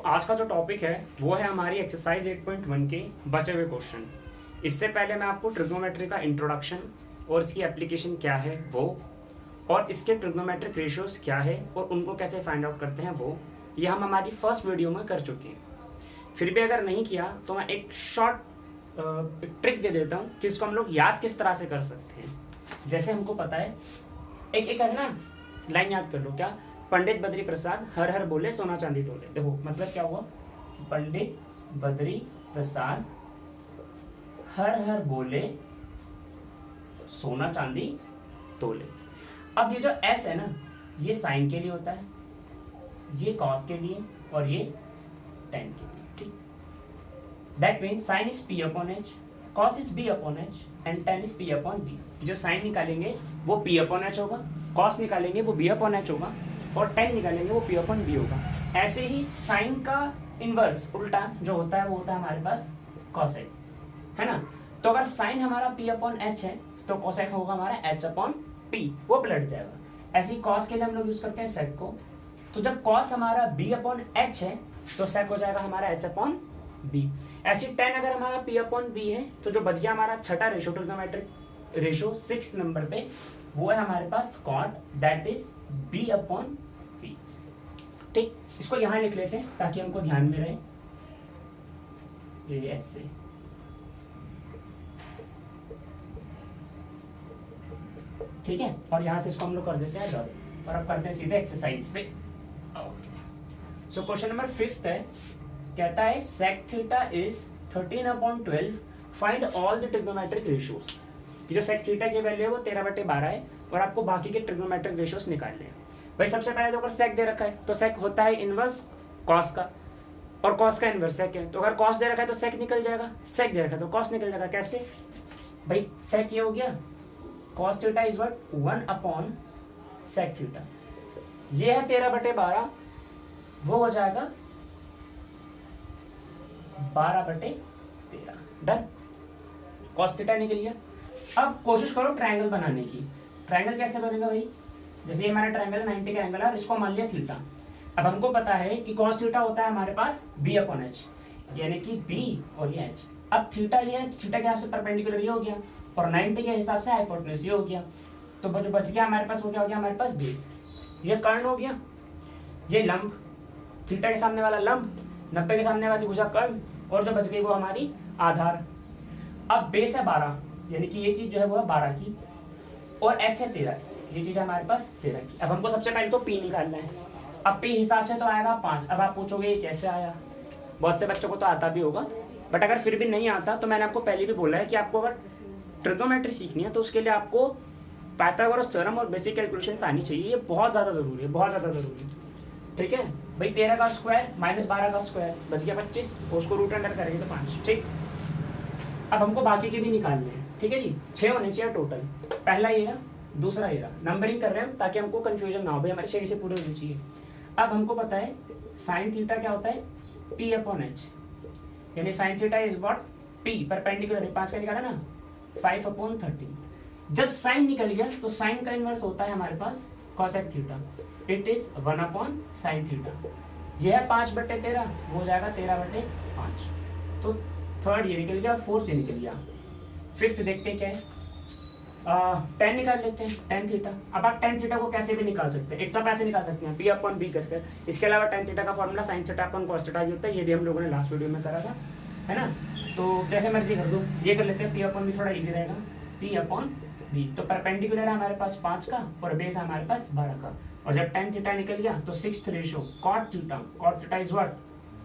आज का जो टॉपिक है वो है हमारी एक्सरसाइज 8.1 के बचे हुए क्वेश्चन। इससे पहले मैं आपको ट्रिग्नोमेट्री का इंट्रोडक्शन और इसकी एप्लीकेशन क्या है वो, और इसके ट्रिग्नोमेट्रिक रेशियोज क्या है और उनको कैसे फाइंड आउट करते हैं वो, ये हम हमारी फर्स्ट वीडियो में कर चुके हैं। फिर भी अगर नहीं किया तो मैं एक शॉर्ट ट्रिक दे देता हूँ कि इसको हम लोग याद किस तरह से कर सकते हैं। जैसे हमको पता है, एक है ना लाइन याद कर लो, क्या, पंडित बद्री प्रसाद हर हर बोले सोना चांदी तोले। देखो मतलब क्या हुआ कि पंडित बद्री प्रसाद हर हर बोले सोना चांदी तोले। अब ये जो एस है ना, ये साइन के लिए होता है, ये कॉस के लिए और ये टेन के लिए, ठीक। That means sine is p upon h, cos is b upon h and tan is p upon b. जो साइन निकालेंगे वो पी अपॉन एच होगा, कॉस निकालेंगे वो बी अपॉन एच होगा और टेन निकालेंगे वो पी अपॉन बी होगा। ऐसे ही साइन का इनवर्स उल्टा जो होता है वो होता है हमारे पास कॉसेक, है ना। तो अगर साइन हमारा पी अपॉन एच है तो कॉसेक होगा हमारा एच अपॉन पी, वो पलट जाएगा। ऐसे ही कॉस के लिए हम लोग यूज करते हैं सेक को, तो जब कॉस हमारा बी अपॉन एच है तो सेक हो जाएगा हमारा एच अपॉन बी। ऐसी टेन अगर हमारा पी अपॉन बी है तो जो बच गया हमारा छठा रेशो, ट्रिग्नोमेट्रिक रेशो 6 नंबर पे, वो है हमारे पास cot, that is b upon p, ठीक। इसको यहां लिख लेते हैं ताकि हमको ध्यान में रहे, ये ऐसे, ठीक है। और यहां से इसको हम लोग कर देते हैं डॉट, और अब करते हैं सीधे एक्सरसाइज पे। ओके, सो क्वेश्चन नंबर 5 है, कहता है sec theta is 13/12, find all the trigonometric ratios. जो sec थीटा की वैल्यू है वो 13/12 है और आपको बाकी के ट्रिग्नोमेट्रिक रेशियोज निकालने हैं। भाई सबसे पहले तो अगर sec दे रखा है तो sec होता है इनवर्स cos का, और cos का इनवर्स sec है। तो अगर cos दे रखा है तो sec निकल जाएगा, sec दे रखा है तो cos निकल जाएगा। कैसे भाई, sec ये हो गया cos theta is what 1/sec theta, ये है 13/12, वो हो जाएगा 12/13, डन। cos थीटा निकल गया। अब कोशिश करो ट्रायंगल बनाने की। ट्रायंगल कैसे बनेगा भाई, जैसे ये हमारा ट्रायंगल 90 का एंगल है और इसको मान लिया थीटा। अब हमको पता है कि cos थीटा होता है हमारे पास b अपॉन एच, यानी कि b और ये h। अब थीटा ये है, थीटा के हिसाब से परपेंडिकुलर ये हो गया और 90 के हिसाब से हाइपोटेन्यूज ये हो गया। तो जो बच गया हमारे पास वो क्या हो गया, हमारे पास बेस, ये कर्ण हो गया, ये लंब, थीटा के सामने वाला लंब, 90 के सामने वाली भुजा कर्ण, और जो बच गई वो हमारी आधार। अब बेस है 12, यानी कि ये चीज जो है वो है 12 की, और h है 13, ये चीज है हमारे पास 13 की। अब हमको सबसे पहले तो p निकालना है। अब p हिसाब से तो आएगा 5। अब आप पूछोगे ये कैसे आया, बहुत से बच्चों को तो आता भी होगा, बट अगर फिर भी नहीं आता तो मैंने आपको पहले भी बोला है कि आपको अगर ट्रिग्नोमेट्री सीखनी है तो उसके लिए आपको पाइथागोरस थ्योरम और बेसिक कैलकुलेशंस आनी चाहिए। ये बहुत ज्यादा जरूरी है, बहुत ज्यादा जरूरी है, ठीक है भाई। 13 का स्क्वायर माइनस 12 का स्क्वायर बच गया 25, और उसको रूट अंडर करेंगे तो 5, ठीक। अब हमको बाकी के भी निकालने हैं, ठीक है जी। 6 होने चाहिए टोटल, पहला ये रहा, दूसरा ये रहा। नंबरिंग कर रहे हैं ताकि हमको कंफ्यूजन ना हो, भाई हमारे 6 से पूरे होने चाहिए। अब हमको पता है साइन थीटा क्या होता है, p अपॉन एच, यानी sign theta is what p, perpendicular है, 5 का निकाला ना, 5/13। जब साइन निकल गया तो साइन का इनवर्स होता है हमारे पास cosec theta, it is 1/sin theta. यह है 5/13, वो हो जाएगा 13/5। तो थर्ड ये निकल गया, फोर्थ ये निकल गया। फिफ्थ देखते हैं क्या है, 10 निकाल लेते हैं, tan थीटा। अब आप tan थीटा को कैसे भी निकाल सकते हैं, एक तो आप ऐसे निकाल सकते हैं p अपॉन b करके। इसके अलावा tan थीटा का formula sin theta upon cos theta भी होता है, ये भी हम लोगों ने लास्ट वीडियो में करा था, है ना। तो जैसे मर्जी कर दो, ये कर लेते हैं, p अपॉन b थोड़ा इजी रहेगा, p अपॉन b। तो परपेंडिकुलर है हमारे पास 5 का और बेस है हमारे पास 12 का, और जब tan थीटा निकल गया तो 6th ratio cot theta is what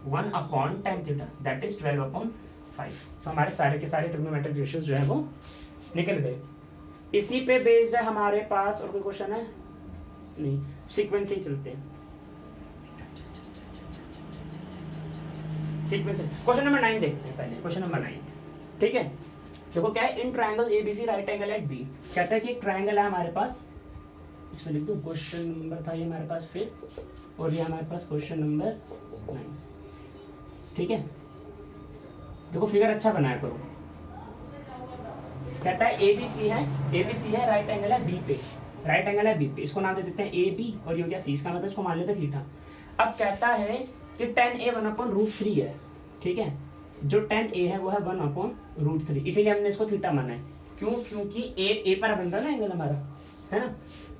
1/tan theta, that is 12/5। तो हमारे सारे के सारे ट्रिग्नोमेट्रिक रेशियोज जो है वो निकल गए। इसी पे बेस्ड है हमारे पास, और कोई क्वेश्चन है नहीं, सीक्वेंस ही चलते हैं। सीक्वेंस क्वेश्चन नंबर 9 देखते हैं पहले, क्वेश्चन नंबर 9, ठीक है। देखो क्या है, in triangle ABC right angle at B. कहता है कि एक ट्रायंगल है हमारे पास, इसमें लिख दो, क्वेश्चन नंबर था ये हमारे पास 5th और ये हमारे पास क्वेश्चन नंबर 9, ठीक है। देखो फिगर अच्छा बनाया करो। कहता है एबीसी है राइट एंगल है बी पे, राइट एंगल है बी पे, इसको नाम दे देते हैं ए बी, और ये हो गया सी, इसका मतलब इसको मान लेते हैं थीटा। अब कहता है कि tan a 1/√3 है, ठीक है, जो tan a है वो है 1/√3, इसीलिए हमने इसको थीटा माना है। क्यों? क्योंकि a पर बन रहा है ना एंगल हमारा, है ना,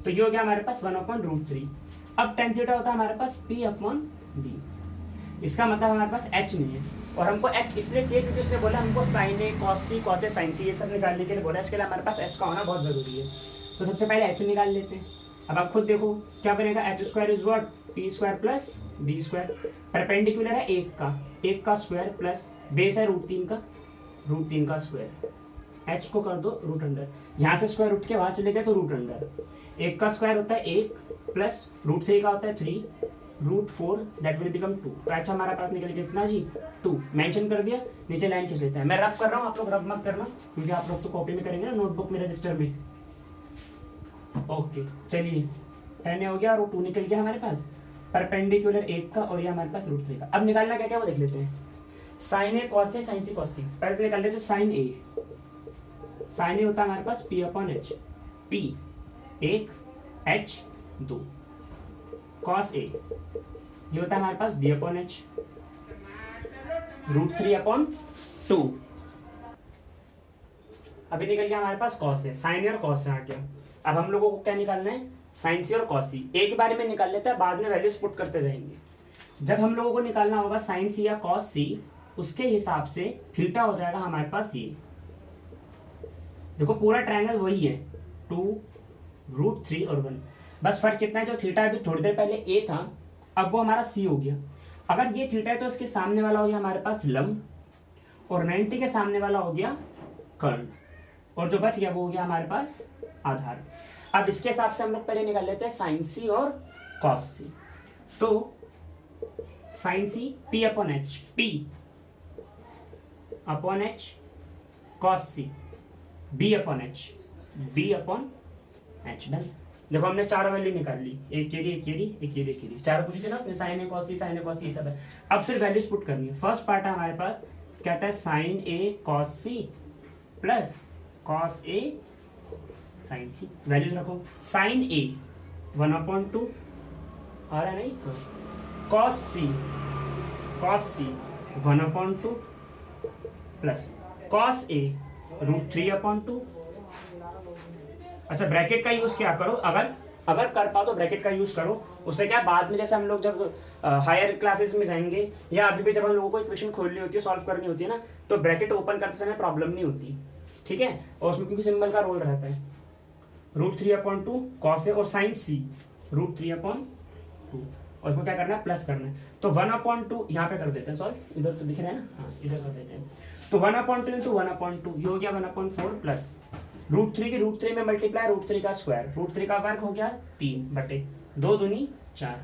तो ये हो गया हमारे पास 1/√3। अब tan थीटा होता है हमारे पास p/b, इसका मतलब हमारे पास h नहीं है, और हमको h इसलिए चाहिए क्योंकि उसने बोला हमको sin a cos c cos a sin c ये सब निकालने के लिए बोला, इसके लिए हमारे पास h का होना बहुत जरूरी है। तो सबसे पहले h निकाल लेते हैं। अब आप खुद देखो क्या बनेगा, h² is what, p² plus b², perpendicular है 1 का स्क्वायर प्लस बेस है √3 का स्क्वायर, h को कर दो रूट अंडर, यहाँ से स्क्वायर उठ के वहां चले गए तो रूट अंडर, 1 का स्क्वायर होता है 1 प्लस √3 का होता है 3 √4 दैट विल बिकम 2। तो अच्छा हमारा पास निकल गया कितना जी, 2 मेंशन कर दिया, नीचे लाइन खींच लेते हैं। मैं रब कर रहा हूँ, आप लोग रब मत करना क्योंकि आप लोग तो कॉपी में करेंगे ना, नोटबुक में रजिस्टर में। ओके चलिए 10 हो गया और 2 निकल गया हमारे पास, परपेंडिकुलर 1 का और ये हमारे पास √3 का। अब निकालना क्या क्या वो देख लेते हैं। sin a cos a sin c cos c, पहले तो निकाल लेते sin a होता है हमारे पास p/h, p 1 h 2, cos a ये होता है हमारे पास b/h √3/2। अभी निकल गया हमारे पास cos a, sin a और cos a आ गया। अब हम लोगों को क्या निकालना है, sin c और cos c, एक ही बारे में निकाल लेते हैं, बाद में वैल्यूज पुट करते जाएंगे। जब हम लोगों को निकालना होगा sin c या cos c, उसके हिसाब से थीटा हो जाएगा हमारे पास ये, देखो पूरा ट्रायंगल वही है 2 √3 और 1, बस फर्क कितना है, जो थीटा अभी थोड़ी देर पहले a था अब वो हमारा c हो गया। अगर ये थीटा है तो इसके सामने वाला हो गया हमारे पास लंब, और 90 के सामने वाला हो गया कर्ण, और जो बच गया वो हो गया हमारे पास आधार। अब इसके हिसाब से हम लोग पहले निकाल लेते हैं sin c और cos c। तो sin c p/h, p/h, cos c b/h, b/h। Done. देखो हमने चारों वैल्यू निकाल ली, एक ये रही, चारों पूछी थी ना अपने, sin a cos c ये सब है। अब फिर वैल्यूज पुट करनी है। फर्स्ट पार्ट है हमारे पास कहता है sin a cos c plus cos a sin c, values रखो। sin a 1/2 आ रहा है नहीं, cos c 1/2 plus cos a √3/2। अच्छा ब्रैकेट का यूज क्या करो, अगर कर पाओ तो ब्रैकेट का यूज करो, उससे क्या बाद में जैसे हम लोग जब हायर क्लासेस में जाएंगे या अभी भी जब हम लोगों को इक्वेशन खोलनी होती है, सॉल्व करनी होती है ना, तो ब्रैकेट ओपन करते समय प्रॉब्लम नहीं होती, ठीक है। और उसमें क्योंकि सिंबल का रोल रहता है, √3/2 cos a और sin c √3/2, और उसको क्या करना है, प्लस करना है। तो 1/2 यहाँ पे कर देते हैं सॉल्व, इधर तो दिख रहा है ना, हाँ इधर कर देते हैं। तो 1/2 इंटू 1/2 ये हो गया 1/4 प्लस √3 की √3 में मल्टीप्लाई √3 का स्क्वायर, √3 का वर्ग हो गया 3/2 दूनी 4,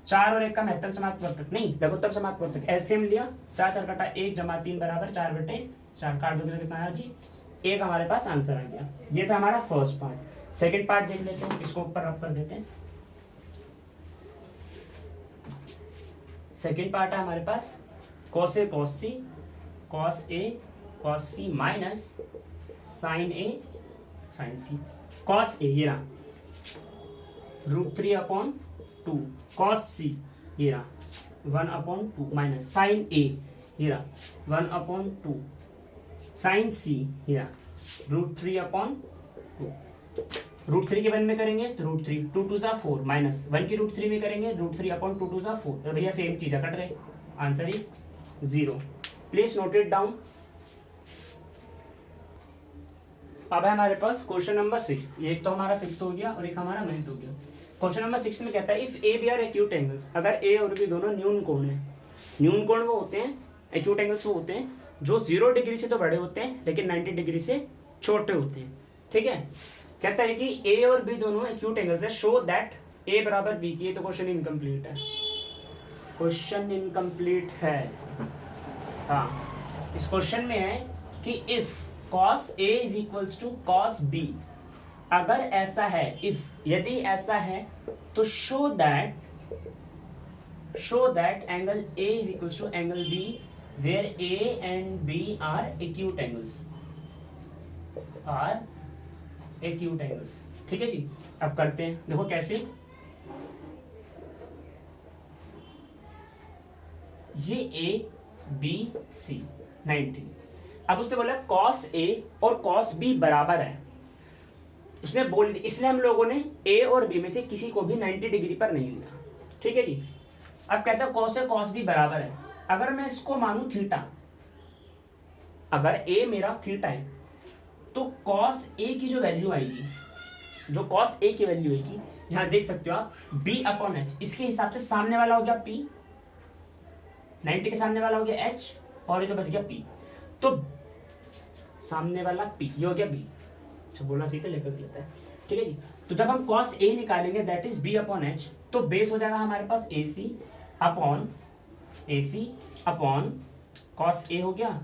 4 और 1 का महत्तम समापवर्तक नहीं लघुत्तम समापवर्तक, एलसीएम लिया, 4 4 कटा 1 जमा 3 बराबर 4/4, काट दोगे तो कितना आया जी, 1 हमारे पास आंसर आ गया। ये था हमारा फर्स्ट पार्ट। सेकंड पार्ट देख लेते हैं, इसको ऊपर रख कर देते हैं। सेकंड पार्ट है हमारे पास cos a cos c minus sin a sin c। cos a ये रहा √3/2, cos c ये रहा 1/2 माइनस sin a ये रहा 1/2, sin c ये रहा √3/2। √3 के 1 में करेंगे तो √3 2 2 4 माइनस 1 की √3 में करेंगे √3/2 2 4, तो भैया सेम चीज है, कट रहे, answer is 0। Please note it down. अब है हमारे पास क्वेश्चन नंबर 6, एक तो हमारा फिफ्थ हो गया और एक हमारा 9th हो गया। क्वेश्चन नंबर 6 में कहता है if A B are acute angles, अगर ए और बी दोनों न्यून कोण है, न्यून कोण वो होते हैं, एक्यूट एंगल्स वो होते हैं जो 0 डिग्री से तो बड़े होते हैं लेकिन 90 डिग्री से छोटे होते हैं, ठीक है। कहता है कि ए और बी दोनों एक्यूट एंगल्स है, शो दैट ए बराबर बी की, तो क्वेश्चन इनकम्प्लीट है, क्वेश्चन इनकम्प्लीट है। हाँ इस क्वेश्चन में है कि if cos A is equals to cos B, अगर ऐसा है, इफ यदि ऐसा है तो show that angle A is equals to angle B where A and B are acute angles, ठीक है जी। अब करते हैं, देखो कैसे, ये ए बी सी 90। अब उसने बोला कॉस ए और कॉस बी बराबर है, उसने बोल दिया, इसलिए हम लोगों ने ए और बी में से किसी को भी 90 डिग्री पर नहीं लिया। ठीक है जी। अब कहता है कॉस ए कॉस बी बराबर है, अगर मैं इसको मानू थीटा, अगर ए मेरा थीटा है तो कॉस ए की जो वैल्यू आएगी, जो कॉस ए की वैल्यू आएगी, यहां देख सकते हो आप बी अपॉन एच, इसके हिसाब से सामने वाला हो गया पी, 90 के सामने वाला हो गया एच, और ये जो बच गया पी, तो सामने वाला पी, ये हो गया बी। अच्छा बोलना सीखे लेकर लेता है। ठीक है जी। तो जब हम कॉस ए निकालेंगे that is b upon h, तो बेस हो जाएगा हमारे पास ए सी अपॉन कॉस ए हो गया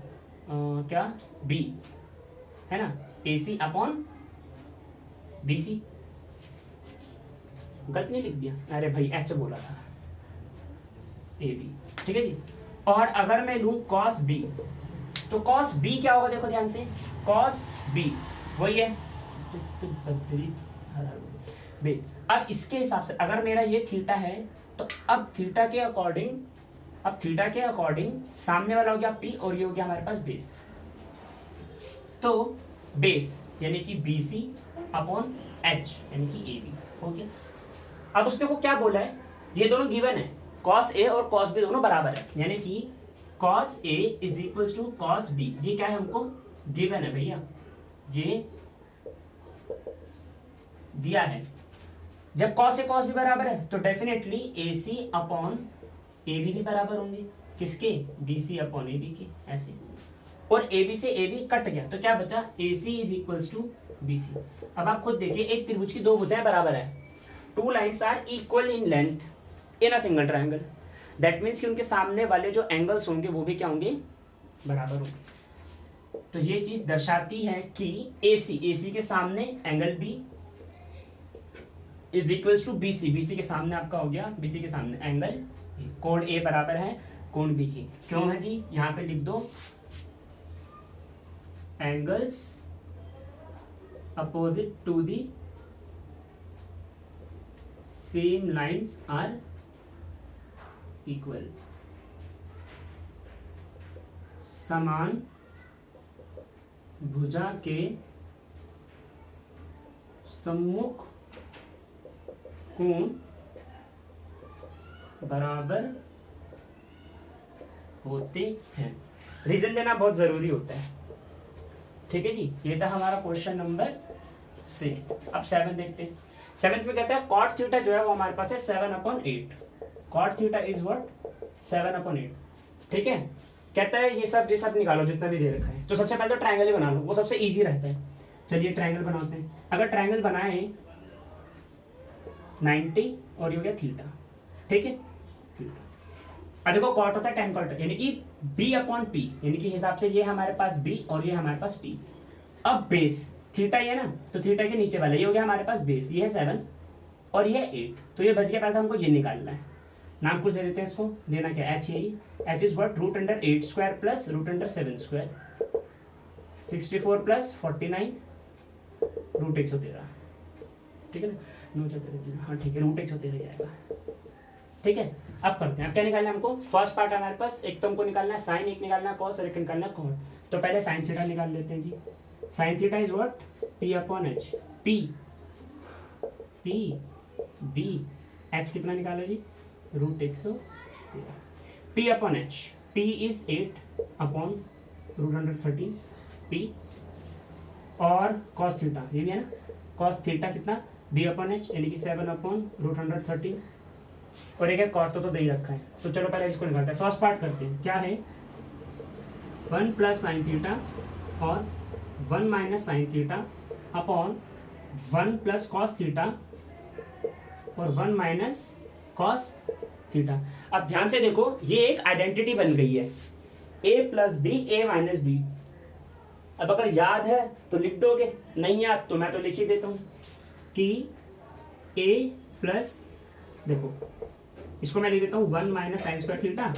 क्या बी, है ना, ए सी अपॉन बी सी। गलत नहीं लिख दिया, अरे भाई एच बोला था, ए बी। ठीक है जी। और अगर मैं लूं कॉस बी, तो कॉस बी क्या होगा, देखो ध्यान से, कॉस बी वही है बेस। अब इसके हिसाब से अगर मेरा ये थीटा है, तो अब थीटा के अकॉर्डिंग सामने वाला हो गया पी और ये हो गया हमारे पास बेस। तो बेस यानी कि बी सी अपॉन एच यानी कि ए बी हो गया। अब उसने को क्या बोला है, ये दोनों गिवन है, कॉस ए और कॉस बी दोनों बराबर है, यानी कि cos A is equal to cos B, ये क्या है हमको गिवन है भैया, ये दिया है। जब कॉस ए कॉस बी बराबर है तो definitely A C upon A B भी बराबर होंगे, किसके, B C upon A B के, ऐसे। और ए बी से ए बी कट गया तो क्या बचा, a c is equal to B c. अब आप खुद देखिए, एक त्रिभुज की दो भुजाएं बराबर है, two lines are equal in length in a single triangle, that means कि उनके सामने वाले जो एंगल्स होंगे वो भी क्या होंगे, बराबर होंगे। तो ये चीज दर्शाती है कि ए सी के सामने angle B is equal to B C के सामने आपका हो गया, बी सी के सामने एंगल, कोण ए बराबर है कोण बी की। क्यों है जी, यहां पे लिख दो angles opposite to the same lines are equal, समान भुजा के सम्मुख कोण बराबर होते हैं। रीजन देना बहुत जरूरी होता है। ठीक है जी। ये था हमारा क्वेश्चन नंबर 6। अब 7 देखते हैं। 7 में कहता है कॉट थीटा जो है वो हमारे पास है 7/8। Cot theta is what, 7/8। ठीक है। कहता है ये सब निकालो जितना भी दे रखा है। तो सबसे पहले तो ट्रायंगल ही बना लो, वो सबसे इजी रहता है। चलिए ट्रायंगल बनाते हैं। अगर ट्रायंगल बनाए 90 और ये हो गया थीटा, ठीक है। अब देखो कॉट होता है tan कॉट, यानी कि b/p, यानी कि हिसाब से ये हमारे पास b और ये हमारे पास p। अब बेस थीटा ये ना, तो थीटा के नीचे वाला ये हो गया हमारे पास बेस, ये है 7 और ये 8, तो ये बच गया। पहले हमको ये निकालना है, नाम कुछ दे देते हैं इसको। देना क्या, h यही, h is what √8² plus √7², 64 plus 49 √113। ठीक है ना, 9 हाँ ठीक है, √113 आएगा। ठीक है। अब करते हैं, अब क्या निकालना है हमको। फर्स्ट पार्ट हमारे पास, एक तो हमको निकालना है साइन, एक निकालना है कॉस और एक निकालना है कोण। तो पहले साइन थीटा निकाल लेते हैं जी। Sine theta is what, p/h, p b h कितना निकाला जी, √113। p/h, p is 8/√113 p। और कॉस थीटा ये भी है ना, कॉस थीटा कितना, b/h यानी कि 7/√113। और एक है कॉट, तो दे ही रखा है। तो चलो पहले इसको निकालते हैं। फर्स्ट पार्ट करते हैं, क्या है 1 प्लस साइन थीटा और 1 minus sine theta upon 1 plus cos theta और 1 माइनस कॉस थीटा। अब ध्यान से देखो, ये एक आइडेंटिटी बन गई है, a plus B, a minus B. अब अगर याद है तो लिख दोगे, नहीं याद तो मैं तो लिख ही देता हूं कि a प्लस, देखो इसको मैं लिख देता हूँ 1 माइनस साइन स्क्वायर थीटा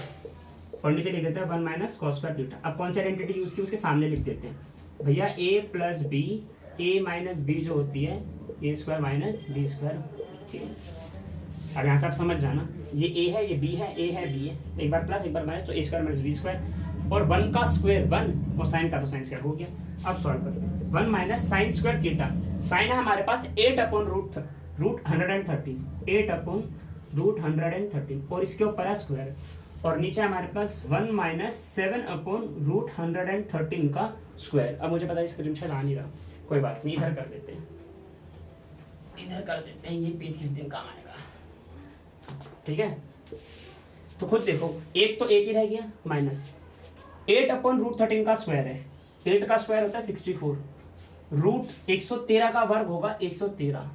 और नीचे लिख देते हैं 1 माइनस कॉस स्क्वायर थीटा। अब कौन सी आइडेंटिटी यूज की, उसके सामने लिख देते हैं भैया a plus B, a minus B जो होती है a² माइनस बी²। ठीक है। अब यहाँ से आप समझ जाना, ये ए है, ये बी है, ए है, बी है, एक बार प्लस एक बार माइनस, तो ए स्क्वायर माइनस बी स्क्वायर, और 1 का स्क्वायर 1 और साइन का तो साइन स्क्वायर हो गया। अब सॉल्व करो, 1 minus sine square theta, sine है हमारे पास 8 अपॉन रूट 130, 8 अपॉन रूट 130, और इसके ऊपर है स्क्वायर, और नीचे हमारे पास 1 माइनस 7 अपॉन रूट 113 का स्क्वायर। अब मुझे पता है स्क्रीन शॉट आ नहीं रहा, कोई बात नहीं, इधर कर देते हैं, इधर कर देते हैं, ये पेज किस दिन काम आएगा, ठीक है। तो खुद देखो, एक तो एक ही रह गया माइनस 8 अपॉन रूट 13 का स्क्वायर है, 8 का स्क्वायर होता है 64, रूट 113 का वर्ग होगा 113,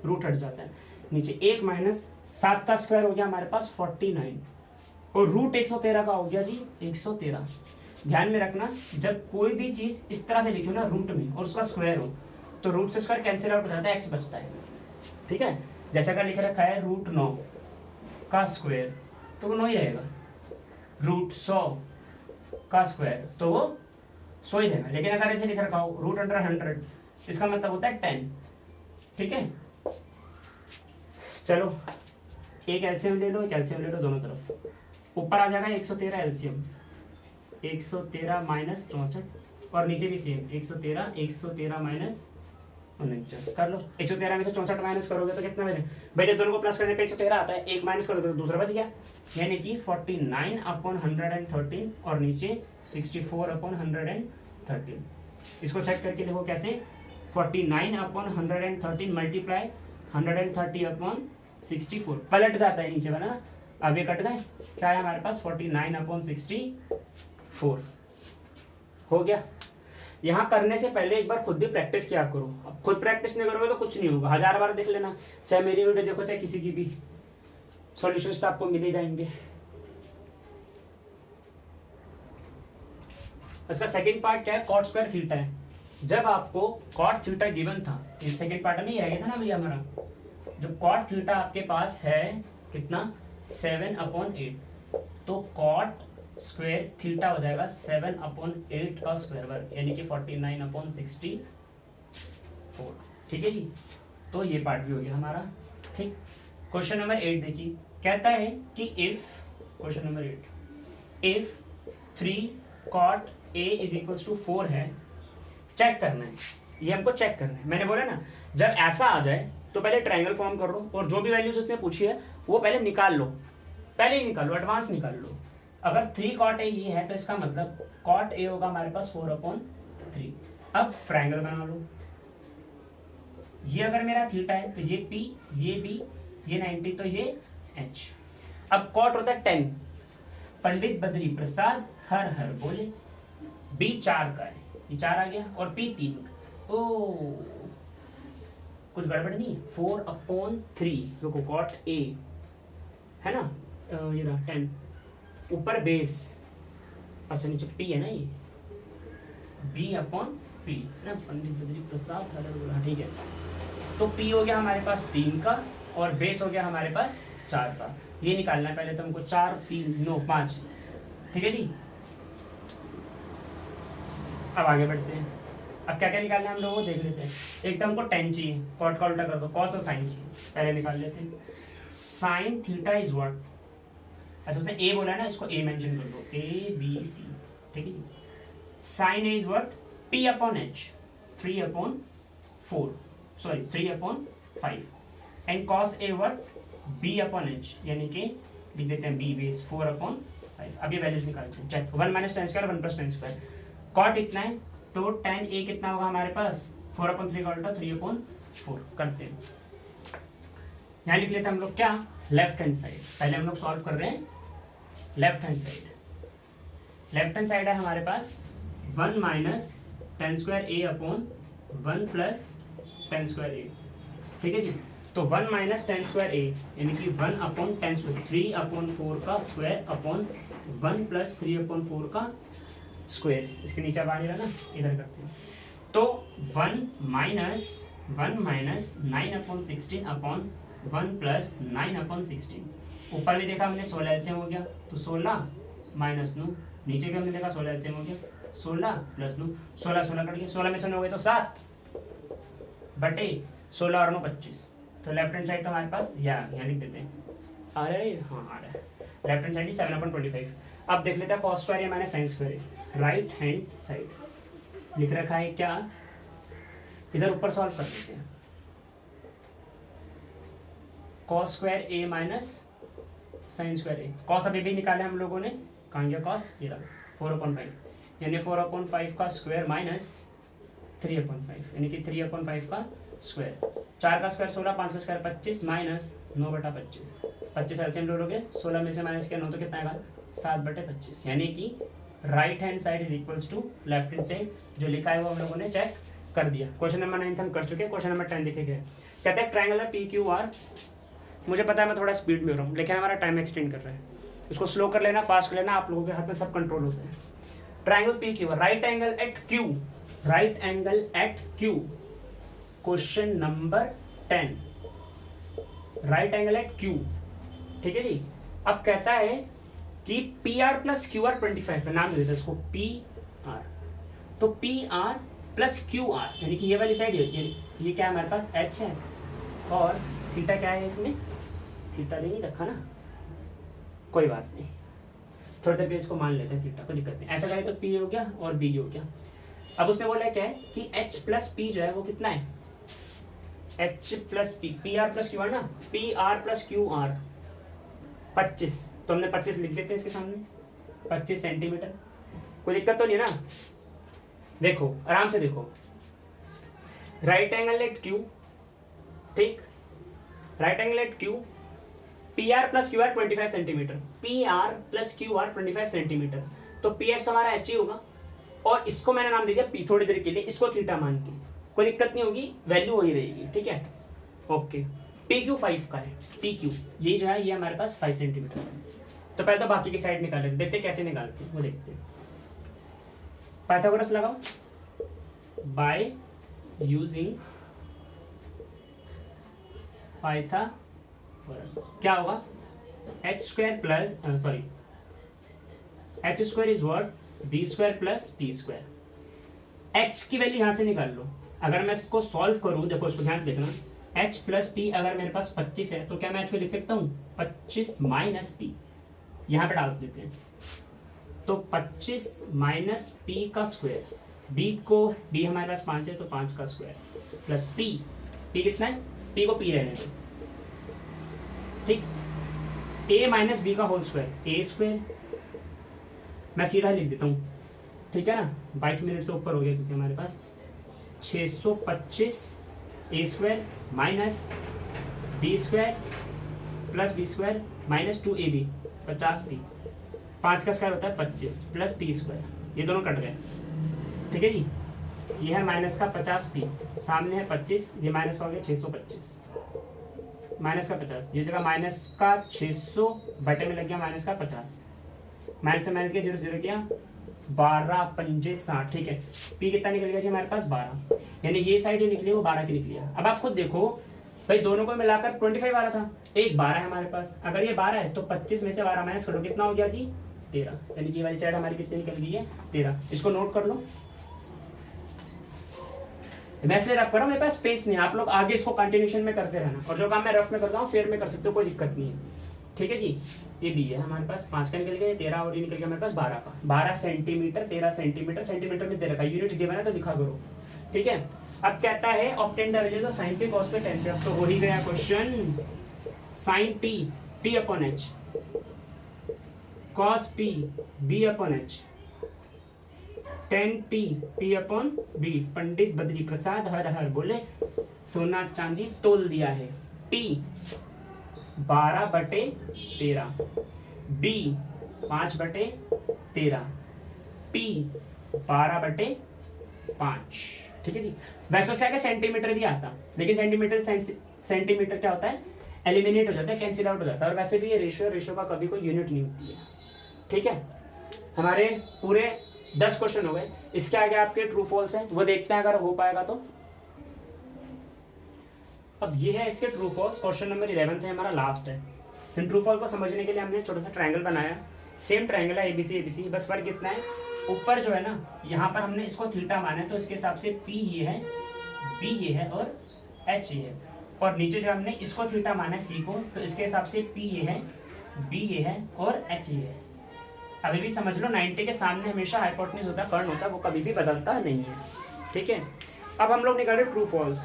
रूट हट जाता है नीचे, 1 माइनस 7 का स्क्वायर हो गया हमारे पास 49, और रूट 113 का हो गया जी 113। ध्यान में रखना, जब कोई भी चीज इस तरह से लिखी ना रूट में और उसका स्क्वायर हो, तो रूट से स्क्वायर कैंसिल आउट हो जाता है, एक्स बचता है, ठीक है। जैसा का लिख रखा है रूट 9 का स्क्वायर, तो वो 9 ही रहेगा, रूट 100 का स्क्वायर, तो वो 100 ही रहेगा। लेकिन अगर ऐसे लिख रखा हो रूट अंडर 100, इसका मतलब होता है 10, ठीक है। चलो एक एलसीएम ले लो, एक एलसीएम ले लो दोनों तरफ, ऊपर आ जाएगा 113 एलसीएम, 113 माइनस 64, और नीचे भी सेम 113 माइनस 49 कर लो। 113 में से 64 माइनस करोगे तो कितना बने भाई, जब दोनों को प्लस करने पे 113 आता है, एक माइनस करोगे तो दूसरा बच गया, यानी कि 49 अपॉन 113, और नीचे 64 अपॉन 113। इसको सेट करके देखो कैसे, 49 अपॉन 113 मल्टीप्लाई 130 अपॉन 64, पलट जाता है नीचे बना, अब ये कट गए, क्या है हमारे पास 49 अपॉन 64 हो गया। यहाँ करने से पहले एक बार खुद भी प्रैक्टिस किया करो, अब खुद प्रैक्टिस नहीं करोगे तो कुछ नहीं होगा, 1000 बार देख लेना, चाहे मेरी वीडियो देखो चाहे किसी की भी, सॉल्यूशंस तो आपको मिल ही जाएंगे। इसका सेकंड पार्ट क्या है, कॉट स्क्वायर थीटा है। जब आपको कॉट थीटा गिवन था, ये सेकंड पार्ट नहीं रहेगा था ना भैया हमारा, जो कॉट थीटा आपके पास है कितना 7 अपॉन 8, तो कॉट स्क्वायर थीटा हो जाएगा 7 अपॉन 8 का स्क्वायर वर्ग, यानी कि 49 अपॉन 64, ठीक है जी। तो ये पार्ट भी हो गया हमारा, ठीक। क्वेश्चन नंबर 8 देखिए, कहता है कि if, question number 8, if 3 cot a is equals to 4 है, चेक करना है, ये हमको चेक करना है। मैंने बोला ना, जब ऐसा आ जाए तो पहले ट्रायंगल फॉर्म कर लो, और जो भी वैल्यूज उसने पूछी है वो पहले निकाल लो, पहले ही निकाल लो, एडवांस निकाल लो। अगर 3 कॉट ए ये है तो इसका मतलब कॉट ए होगा हमारे पास 4 अपॉन 3। अब ट्रायंगल बना लो, ये अगर मेरा थीटा है तो ये P, ये B, ये 90, तो ये H। अब कॉट होता है 10, पंडित बद्री प्रसाद हर हर बोले, B 4 का है, ये 4 आ गया, और P 3 का, ओ कुछ गड़बड़ नहीं है, 4 अपॉन 3, देखो कॉट A है ना, ये रहा 10, ऊपर बेस, अच्छा नीचे P है ना, ये B अपॉन P ना, पंडित बद्री प्रसाद हर हर बोला, ठीक है। तो P हो गया हमारे पास 3 का, और बेस हो गया हमारे पास 4 का, ये निकालना है पहले तो हमको, 4 3 9 5, ठीक है जी। अब आगे बढ़ते हैं, अब क्या क्या निकालना है हम लोगों को देख लेते हैं। एक तो हमको tan चाहिए, कॉट का उल्टा कर दो, कॉस और साइन चाहिए, पहले निकाल लेते हैं। साइन थीटा इज व्हाट, अच्छा उसने a बोला ना, इसको a मेंशन कर दो, a b c, ठीक है। Sine a is what, p upon h, 3 upon 4, sorry 3 upon 5, and cos a what, b upon h, यानी कि लिख देते हैं b बेस 4 अपॉन 5। अब ये वैल्यूज निकालते हैं, check, 1 minus tan square 1 plus tan square, cot इतना है तो tan a कितना होगा हमारे पास, 4 अपॉन 3 का उल्टा 3 अपॉन 4 करते हैं। यहाँ लिख लेते हैं हम लोग क्या, लेफ्ट हैंड साइड, पहले हम लोग सॉल्व कर रहे हैं left hand side. Left hand side है हमारे पास 1 minus tan square a upon 1 plus tan square a, ठीक है जी। तो 1 माइनस tan स्क्वायर a, यानी कि 1 अपॉन tan स्क्वायर, 3 अपॉन 4 का स्क्वायर अपॉन 1 प्लस 3 अपॉन 4 का स्क्वायर, इसके नीचे बाहर ना, इधर करते हैं। तो 1 minus 9 upon 16 upon 1 plus 9 upon 16, ऊपर भी देखा हमने 16 एलसीएम हो गया, तो 16 माइनस 9, नीचे भी हमने देखा 16 एलसीएम हो गया, 16 प्लस 9, 16 16 कट गया, 16 में से 9 हो गए तो 7 बटे 16 और 9 25, तो लेफ्ट हैंड साइड तो हमारे पास यहाँ लिख देते हैं आ रहा है, हाँ आ रहा है। Left hand side 7/25। अब देख लेते हैं कॉस स्क्वायर ए माइनस साइन स्क्वायर ए। राइट हैंड साइड लिख रखा है क्या, इधर ऊपर सॉल्व कर लेते हैं। कॉस स्क्वायर ए माइनस साइन स्क्वायर ए। कॉस अभी भी निकाले हम लोगों ने, कहाँ गया कॉस, ये रहा 4/5, यानी 4/5 का स्क्वायर माइनस 3/5, यानी कि 3/5 का स्क्वायर। 4 का स्क्वायर 16, 5 का स्क्वायर 25 माइनस 9/25। 25 एलसीएम लोगे, 16 में से माइनस किया 9 तो कितना आएगा 7/25, यानी कि right hand side is equals to left hand side. जो लिखा है वो हम लोगों ने चेक कर दिया। क्वेश्चन नंबर 9 हम कर चुके हैं। क्वेश्चन नंबर 10 देखेंगे। कहते हैं ट्रायंगल पी क्यू आर। मुझे पता है मैं थोड़ा स्पीड में हो रहा हूँ, लेकिन हमारा टाइम एक्सटेंड कर रहा है। इसको स्लो कर लेना, फास्ट कर लेना, आप लोगों के हाथ में सब कंट्रोल होता है। Triangle P Q, right angle at Q, right angle at Q. Question number 10, right angle at Q. ठीक है जी। अब कहता है कि P are plus Q R 25 है, नाम देता है इसको पी आर। तो P are plus Q R, यानी कि ये वाली साइड, ये क्या है हमारे पास एच है, और थीटा क्या है इसमें, थीटा नहीं रखा ना, कोई बात नहीं, थोड़ी देर के इसको मान लेते हैं थीटा, कोई दिक्कत नहीं। ऐसा करें तो पी हो गया और बी हो गया। अब उसने बोला क्या है कि एच प्लस पी जो है वो कितना है, h plus p, p are plus Q r ना, p are plus Q R 25, तो हमने 25 लिख देते हैं इसके सामने, 25 सेंटीमीटर। कोई दिक्कत तो नहीं ना, देखो आराम से देखो, राइट एंगल एट क्यू, ठीक, right angle at Q, P are plus Q R 25 centimetre, P are plus Q R 25 centimetre, तो पी एच तो हमारा एच ही होगा, और इसको मैंने नाम दे दिया पी, थोड़ी देर के लिए इसको थीटा मान के, कोई दिक्कत नहीं होगी, वैल्यू वही रहेगी, ठीक है, ओके। पी क्यू 5 का है, पी क्यू ये जो है ये हमारे पास 5 सेंटीमीटर है। तो पहले तो बाकी की साइड निकाले, देखते कैसे निकालते हैं वो देखते हैं। पाइथागोरस लगाओ, बाय यूजिंग पाइथागोरस क्या होगा, H square plus sorry H square is what, B square plus P square. H की वैल्यू यहां से निकाल लो, अगर मैं इसको सॉल्व करूं, देखो इसको ध्यान से देखना, एच प्लस पी अगर मेरे पास 25 है तो क्या मैं एच को लिख सकता हूं 25 माइनस पी, यहां पे डाल देते हैं, तो 25 माइनस पी का स्क्वायर, बी को, बी हमारे पास 5 है तो 5 का स्क्वायर प्लस पी, पी कितना है, पी को पी रहने दो, ठीक, ए माइनस बी का होल स्क्वायर, ए स्क्वायर, मैं सीधा लिख देता हूँ, ठीक है ना, 22 मिनट से ऊपर हो गया क्योंकि हमारे पास 625 a square minus b square plus b square minus 2ab 50b, 5 का स्क्वायर होता है 25 प्लस पी स्क्वायर, ये दोनों कट गए, ठीक है जी। ये है माइनस का 50p, सामने है 25, ये माइनस का हो गया 625, माइनस का 50, ये जगह माइनस का 600 बटे में लग गया माइनस का 50, माइनस से माइनस के 0 0 किया 12 पंजे 60, ठीक है। पी कितना निकल गया जी हमारे पास 12, यानी ये साइड जो निकली वो 12 की निकली है। अब आप खुद देखो भाई, दोनों को मिलाकर 25 आ रहा था, एक 12 है हमारे पास, अगर ये 12 है तो 25 में से 12 माइनस करो, कितना हो गया जी 13, यानी कि ये वाली साइड हमारी कितनी निकल गई है 13। इसको नोट कर लो, मैं इसलिए रख रहा हूँ, मेरे पास स्पेस नहीं है, आप लोग आगे इसको कंटिन्यूशन में करते रहना, और जो काम मैं रफ में करता हूँ फेयर में कर सकते हो, कोई दिक्कत नहीं है, ठीक है जी। ये बी है हमारे पास, 5 का निकल गया 13, और ये निकल गया हमारे पास 12 का, 12 सेंटीमीटर 13 सेंटीमीटर, सेंटीमीटर में दे रखा है, यूनिट देना है तो लिखा करो, ठीक है। अब कहता है obtain the values of sin p cos p tan p, अब तो हो ही गया question, sin p p upon h, cos p b upon h, tan p p upon b। Pandit Badri Prasad हर हर बोले, सोना चांदी तोल दिया है, p 12/13, b 5/13, p 12/5, ठीक है जी। वैसे तो क्या सेंटीमीटर भी आता, लेकिन सेंटीमीटर क्या होता है, एलिमिनेट हो जाता है, कैंसिल आउट हो जाता है, और वैसे भी ये रेशियो का कभी कोई यूनिट नहीं होती है, ठीक है। हमारे पूरे 10 क्वेश्चन हो गए, इसके आगे आपके ट्रू फॉल्स है, वो देखते हैं अगर हो पाएगा तो। अब ये है इसके ट्रू फॉल्स, क्वेश्चन नंबर 11 है हमारा, लास्ट है। इन ट्रू फॉल्स को समझने के लिए हमने छोटा सा ट्रायंगल बनाया, सेम ट्रायंगल है एबीसी एबीसी, बस फर्क कितना है, ऊपर जो है ना यहाँ पर हमने इसको थीटा माना है, तो इसके हिसाब से P ये है, B ये है और H ये है, और नीचे जो हमने इसको थीटा माना है सी को, तो इसके हिसाब से पी ये है, बी ये है और एच ये है। अभी भी समझ लो 90 के सामने हमेशा हाइपोटेन्यूज होता है, कर्ण होता है, वो कभी भी बदलता नहीं है। ठीक है, अब हम लोग निकाले ट्रू फॉल्स।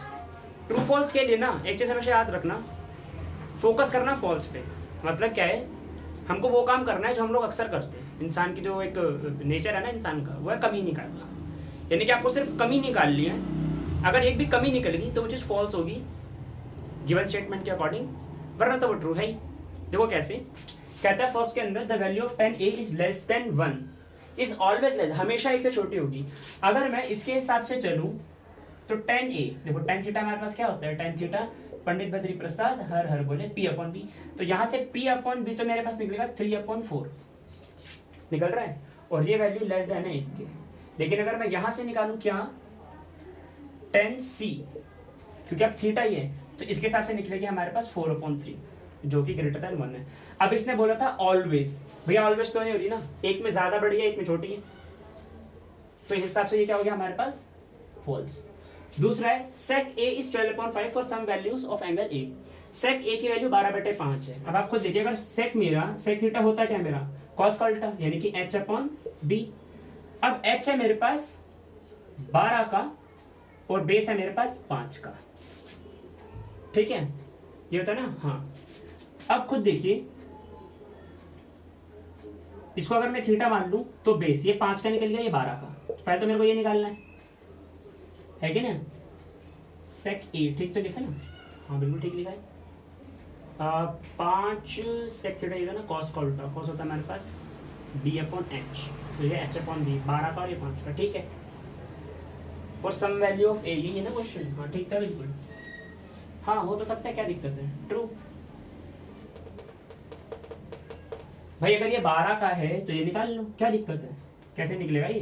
ट्रू फॉल्स के लिए ना एक चीज़ हमेशा याद रखना, फोकस करना फॉल्स पे। मतलब क्या है, हमको वो काम करना है जो हम लोग अक्सर करते हैं। इंसान की जो एक नेचर है ना इंसान का, वो है कमी निकालना। यानी कि आपको सिर्फ कमी निकालनी है, अगर एक भी कमी निकलेगी तो वो चीज़ फॉल्स होगी गिवन स्टेटमेंट के अकॉर्डिंग, वरना तो वो ट्रू है ही। देखो कैसे कहता है फर्स्ट के अंदर, the value of 10a is less than 1 is always less, हमेशा एक से छोटी होगी। अगर मैं इसके हिसाब से चलूं तो 10a, देखो tan थीटा हमारे पास क्या होता है, tan थीटा पंडित बद्री प्रसाद हर हर बोले p/b, तो यहाँ से p/b तो मेरे पास निकलेगा 3/4 निकल रहा है, और ये वैल्यू लेस देन है 1 के। लेकिन अगर मैं यहाँ से निकालूं क्या, tan c, क्योंकि अब थीटा ही है तो इसके हिसाब से निकलेगी हमारे पास 4/3 जो कि ग्रेटर देन 1 है। अब इसने बोला था ऑलवेज, भैया ऑलवेज तो नहीं हो रही ना, एक में ज्यादा बड़ी है एक में छोटी है, तो इस हिसाब से ये क्या हो गया हमारे पास फॉल्स। दूसरा है sec a is 12/5 for some values of angle a। sec a की वैल्यू 12/5 है। अब आप खुद देखिए, अगर sec मेरा sec थीटा होता क्या मेरा cos का उल्टा, यानी कि h/b। अब h है मेरे पास 12 का और बेस है मेरे पास 5 का। ठीक है, ये होता है ना। हाँ, अब खुद देखिए, इसको अगर मैं थीटा मान लूं तो बेस ये 5 का निकल गया, ये 12 का। पहले तो मेरे को ये निकालना है कि ना, सेक ए ठीक तो लिखा ना, हाँ बिल्कुल ठीक लिखा है। 5 सेक थीटा ये ना कॉस का उल्टा, कॉस होता है हमारे पास b/h, तो ये h/b 12 का और ये 5 का। ठीक है, फॉर सम वैल्यू ऑफ ए, ये ना क्वेश्चन। हाँ ठीक था बिल्कुल, हाँ हो तो सकता है, क्या दिक्कत है, ट्रू। भाई अगर ये 12 का है तो ये निकाल लो, क्या दिक्कत है, कैसे निकलेगा ये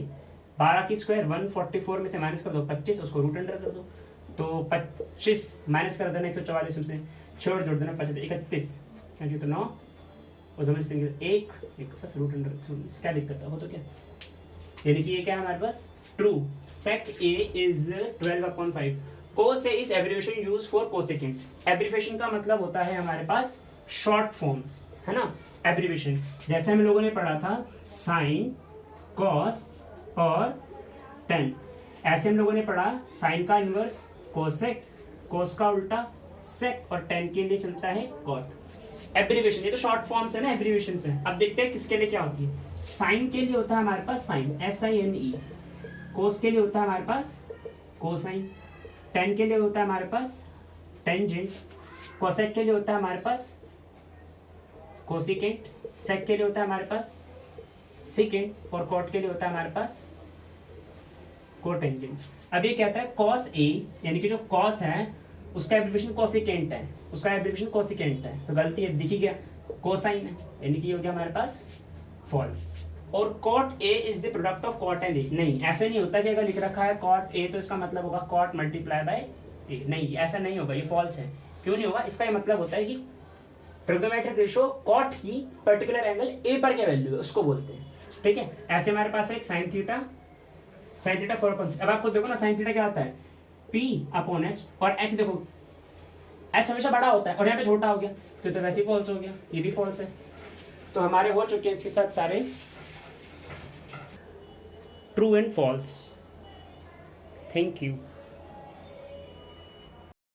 12 की स्क्वायर 144 में से माइनस कर दो 25, उसको रूट अंडर कर दो, तो 25 माइनस कर देना 144 में से, छोड़ जोड़ देना 25 31, क्योंकि तो 9 और 2 में 1 बस रूट अंडर, क्या दिक्कत है, हो तो क्या। यानी कि ये क्या है हमारे पास true. sec a is 12/5। cos a is abbreviation used for cosecant। Abbreviation का मतलब होता है हमारे पास शॉर्ट फॉर्म्स, है ना, एब्रीविएशन। जैसे हम लोगों ने पढ़ा था साइन, कॉस और टेन, ऐसे हम लोगों ने पढ़ा साइन का इनवर्स कोसेक, कोस का उल्टा सेक, और टेन के लिए चलता है कॉट। एब्रीविएशन, ये तो शॉर्ट फॉर्म्स है ना, एब्रीविएशन है। अब देखते हैं किसके लिए क्या होती है। साइन के लिए होता है हमारे पास साइन, SINE। कोस के लिए होता है हमारे पास कोसाइन। टेन के लिए होता है हमारे पास टेंजेंट। कोसेक के लिए होता है हमारे पास कोसिकेंट। सेक के लिए होता है हमारे पास सिकेंट, और कॉट के लिए होता है हमारे पास कोटेंजेंट। अब ये कहता है कॉस ए, यानी कि जो कॉस है उसका एब्रीविएशन कोसिकेंट है, उसका एब्रीविएशन कोसिकेंट है, तो गलती है, दिख ही गया, कोसाइन है, यानी कि ये हो गया हमारे पास फॉल्स। और cot a is the product of cot and a, नहीं ऐसे नहीं होता कि अगर लिख रखा है कॉट ए तो इसका मतलब होगा कॉट मल्टीप्लाई बाय ए, नहीं ऐसा नहीं होगा, ये फॉल्स है। क्यों नहीं होगा, इसका ये मतलब होता है कि ट्रिग्नोमेट्रिक रेशियो कॉट की पर्टिकुलर एंगल ए पर क्या वैल्यू है उसको बोलते हैं। ठीक है, ऐसे हमारे पास एक साइन थीटा 4/3। अब आपको देखो ना साइन थीटा क्या होता है p/h, और h देखो h हमेशा बड़ा होता है और यहाँ पे छोटा हो गया, तो वैसे ही फॉल्स हो गया, ये भी फॉल्स है। तो हमारे हो चुके हैं इसके साथ सारे true and false. Thank you.